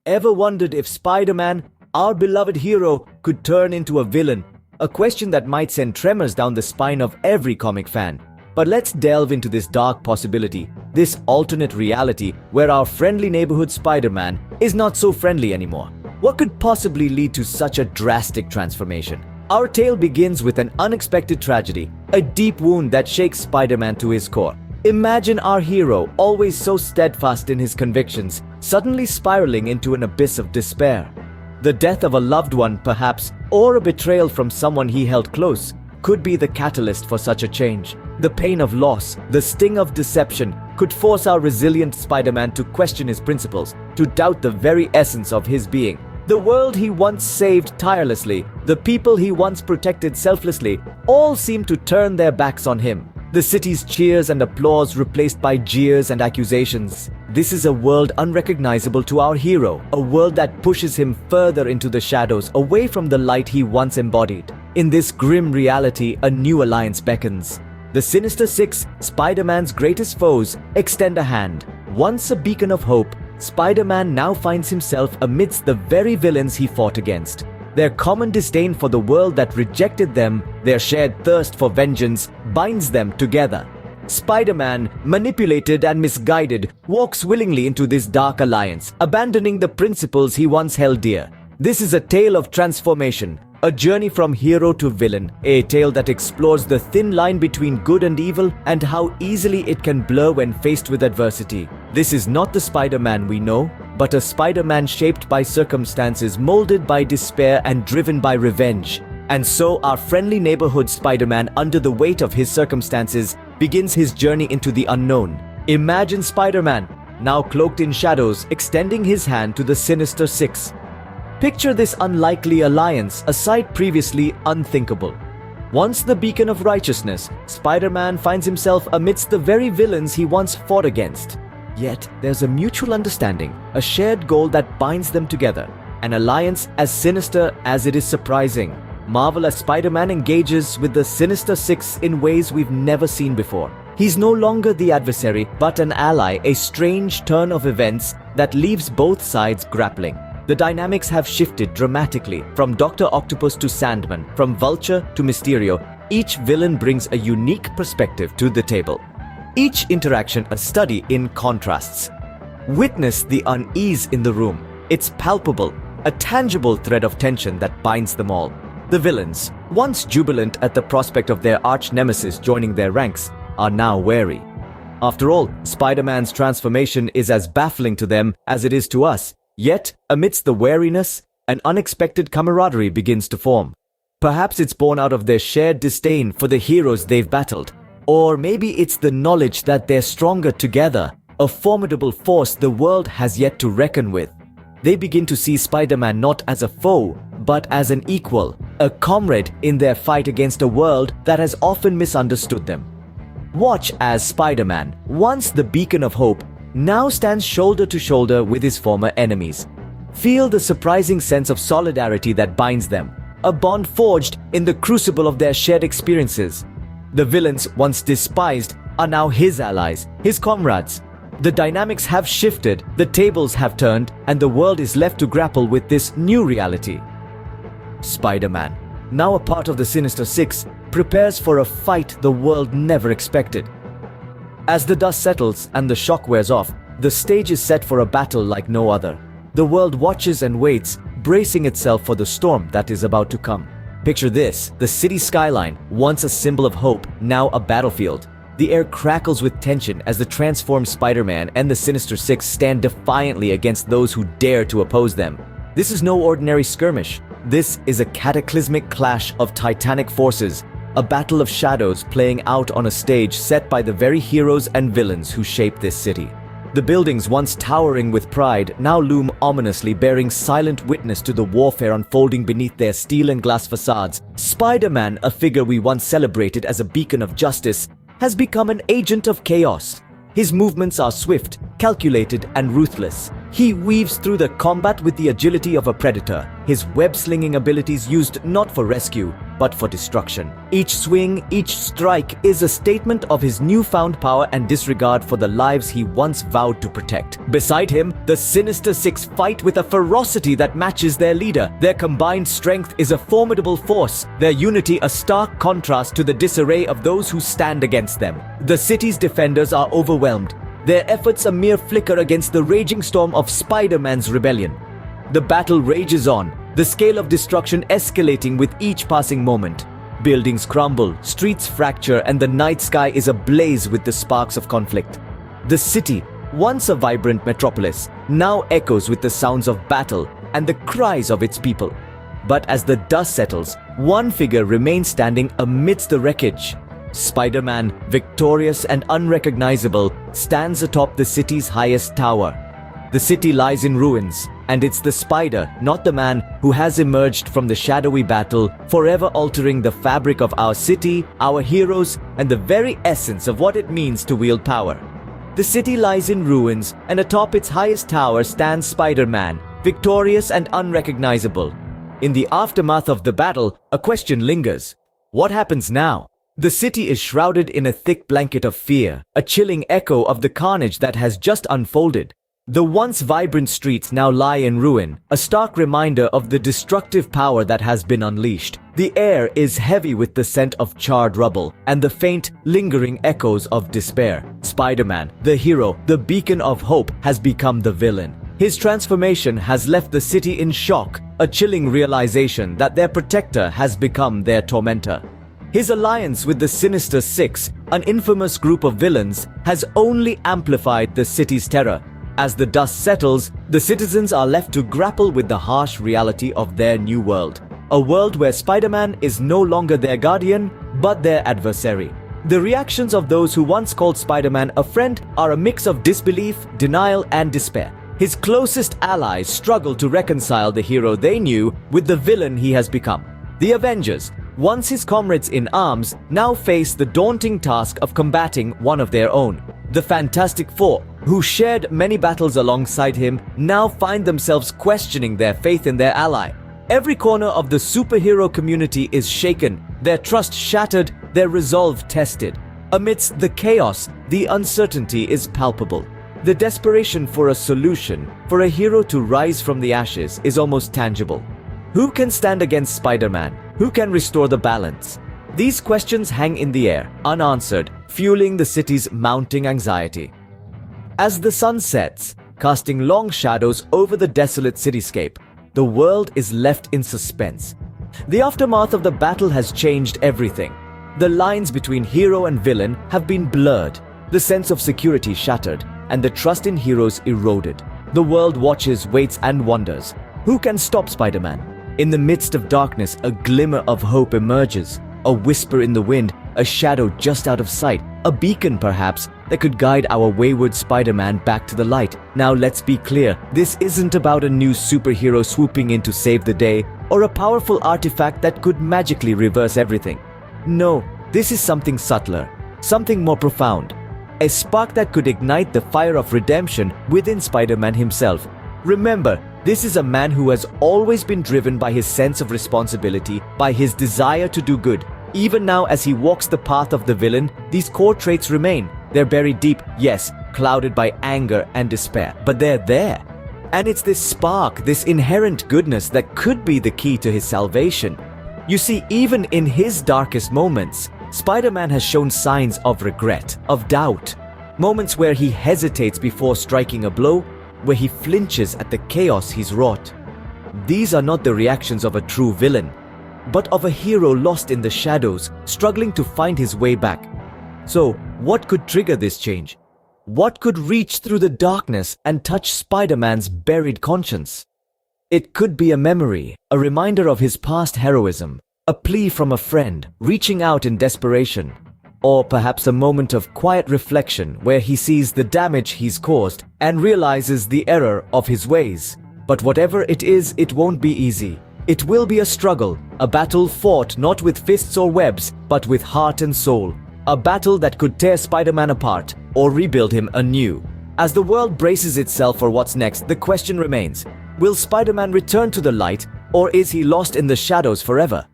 Ever wondered if Spider-Man, our beloved hero, could turn into a villain? A question that might send tremors down the spine of every comic fan. But let's delve into this dark possibility, this alternate reality where our friendly neighborhood Spider-Man is not so friendly anymore. What could possibly lead to such a drastic transformation? Our tale begins with an unexpected tragedy, a deep wound that shakes Spider-Man to his core. Imagine our hero, always so steadfast in his convictions, suddenly spiraling into an abyss of despair. The death of a loved one, perhaps, or a betrayal from someone he held close, could be the catalyst for such a change. The pain of loss, the sting of deception, could force our resilient Spider-Man to question his principles, to doubt the very essence of his being. The world he once saved tirelessly, the people he once protected selflessly, all seem to turn their backs on him. The city's cheers and applause replaced by jeers and accusations. This is a world unrecognizable to our hero, a world that pushes him further into the shadows, away from the light he once embodied. In this grim reality, a new alliance beckons. The Sinister Six, Spider-Man's greatest foes, extend a hand. Once a beacon of hope, Spider-Man now finds himself amidst the very villains he fought against. Their common disdain for the world that rejected them, their shared thirst for vengeance, binds them together. Spider-Man, manipulated and misguided, walks willingly into this dark alliance, abandoning the principles he once held dear. This is a tale of transformation, a journey from hero to villain, a tale that explores the thin line between good and evil and how easily it can blur when faced with adversity. This is not the Spider-Man we know, but a Spider-Man shaped by circumstances, molded by despair and driven by revenge. And so our friendly neighborhood Spider-Man, under the weight of his circumstances, begins his journey into the unknown. Imagine Spider-Man, now cloaked in shadows, extending his hand to the Sinister Six. Picture this unlikely alliance, a sight previously unthinkable. Once the beacon of righteousness, Spider-Man finds himself amidst the very villains he once fought against. Yet there's a mutual understanding, a shared goal that binds them together, an alliance as sinister as it is surprising. Marvel as Spider-Man engages with the Sinister Six in ways we've never seen before. He's no longer the adversary, but an ally, a strange turn of events that leaves both sides grappling. The dynamics have shifted dramatically, from Dr. Octopus to Sandman, from Vulture to Mysterio. Each villain brings a unique perspective to the table. Each interaction a study in contrasts. Witness the unease in the room. It's palpable, a tangible thread of tension that binds them all. The villains, once jubilant at the prospect of their arch-nemesis joining their ranks, are now wary. After all, Spider-Man's transformation is as baffling to them as it is to us. Yet, amidst the wariness, an unexpected camaraderie begins to form. Perhaps it's born out of their shared disdain for the heroes they've battled. Or maybe it's the knowledge that they're stronger together, a formidable force the world has yet to reckon with. They begin to see Spider-Man not as a foe, but as an equal, a comrade in their fight against a world that has often misunderstood them. Watch as Spider-Man, once the beacon of hope, now stands shoulder to shoulder with his former enemies. Feel the surprising sense of solidarity that binds them, a bond forged in the crucible of their shared experiences. The villains, once despised, are now his allies, his comrades. The dynamics have shifted, the tables have turned, and the world is left to grapple with this new reality. Spider-Man, now a part of the Sinister Six, prepares for a fight the world never expected. As the dust settles and the shock wears off, the stage is set for a battle like no other. The world watches and waits, bracing itself for the storm that is about to come. Picture this, the city skyline, once a symbol of hope, now a battlefield. The air crackles with tension as the transformed Spider-Man and the Sinister Six stand defiantly against those who dare to oppose them. This is no ordinary skirmish. This is a cataclysmic clash of titanic forces, a battle of shadows playing out on a stage set by the very heroes and villains who shape this city. The buildings, once towering with pride, now loom ominously, bearing silent witness to the warfare unfolding beneath their steel and glass facades. Spider-Man, a figure we once celebrated as a beacon of justice, has become an agent of chaos. His movements are swift, calculated, and ruthless. He weaves through the combat with the agility of a predator, his web-slinging abilities used not for rescue, but for destruction. Each swing, each strike is a statement of his newfound power and disregard for the lives he once vowed to protect. Beside him, the Sinister Six fight with a ferocity that matches their leader. Their combined strength is a formidable force, their unity a stark contrast to the disarray of those who stand against them. The city's defenders are overwhelmed, their efforts a mere flicker against the raging storm of Spider-Man's rebellion. The battle rages on, the scale of destruction escalating with each passing moment. Buildings crumble, streets fracture, and the night sky is ablaze with the sparks of conflict. The city, once a vibrant metropolis, now echoes with the sounds of battle and the cries of its people. But as the dust settles, one figure remains standing amidst the wreckage. Spider-Man, victorious and unrecognizable, stands atop the city's highest tower. The city lies in ruins, and it's the Spider, not the Man, who has emerged from the shadowy battle, forever altering the fabric of our city, our heroes, and the very essence of what it means to wield power. The city lies in ruins, and atop its highest tower stands Spider-Man, victorious and unrecognizable. In the aftermath of the battle, a question lingers. What happens now? The city is shrouded in a thick blanket of fear, a chilling echo of the carnage that has just unfolded. The once vibrant streets now lie in ruin, a stark reminder of the destructive power that has been unleashed. The air is heavy with the scent of charred rubble and the faint, lingering echoes of despair. Spider-Man, the hero, the beacon of hope, has become the villain. His transformation has left the city in shock, a chilling realization that their protector has become their tormentor. His alliance with the Sinister Six, an infamous group of villains, has only amplified the city's terror. As the dust settles, the citizens are left to grapple with the harsh reality of their new world. A world where Spider-Man is no longer their guardian, but their adversary. The reactions of those who once called Spider-Man a friend are a mix of disbelief, denial, and despair. His closest allies struggle to reconcile the hero they knew with the villain he has become. The Avengers, once his comrades in arms, now face the daunting task of combating one of their own. The Fantastic Four, who shared many battles alongside him, now find themselves questioning their faith in their ally. Every corner of the superhero community is shaken, their trust shattered, their resolve tested. Amidst the chaos, the uncertainty is palpable. The desperation for a solution, for a hero to rise from the ashes, is almost tangible. Who can stand against Spider-Man? Who can restore the balance? These questions hang in the air, unanswered, fueling the city's mounting anxiety. As the sun sets, casting long shadows over the desolate cityscape, the world is left in suspense. The aftermath of the battle has changed everything. The lines between hero and villain have been blurred, the sense of security shattered, and the trust in heroes eroded. The world watches, waits, and wonders. Who can stop Spider-Man? In the midst of darkness, a glimmer of hope emerges. A whisper in the wind, a shadow just out of sight, a beacon perhaps, that could guide our wayward Spider-Man back to the light. Now let's be clear, this isn't about a new superhero swooping in to save the day, or a powerful artifact that could magically reverse everything. No, this is something subtler, something more profound. A spark that could ignite the fire of redemption within Spider-Man himself. Remember, this is a man who has always been driven by his sense of responsibility, by his desire to do good. Even now, as he walks the path of the villain, these core traits remain. They're buried deep, yes, clouded by anger and despair, but they're there. And it's this spark, this inherent goodness that could be the key to his salvation. You see, even in his darkest moments, Spider-Man has shown signs of regret, of doubt. Moments where he hesitates before striking a blow, where he flinches at the chaos he's wrought. These are not the reactions of a true villain, but of a hero lost in the shadows, struggling to find his way back. So, what could trigger this change? What could reach through the darkness and touch Spider-Man's buried conscience? It could be a memory, a reminder of his past heroism, a plea from a friend reaching out in desperation, or perhaps a moment of quiet reflection where he sees the damage he's caused and realizes the error of his ways. But whatever it is, it won't be easy. It will be a struggle, a battle fought not with fists or webs, but with heart and soul. A battle that could tear Spider-Man apart or rebuild him anew. As the world braces itself for what's next, the question remains: will Spider-Man return to the light, or is he lost in the shadows forever?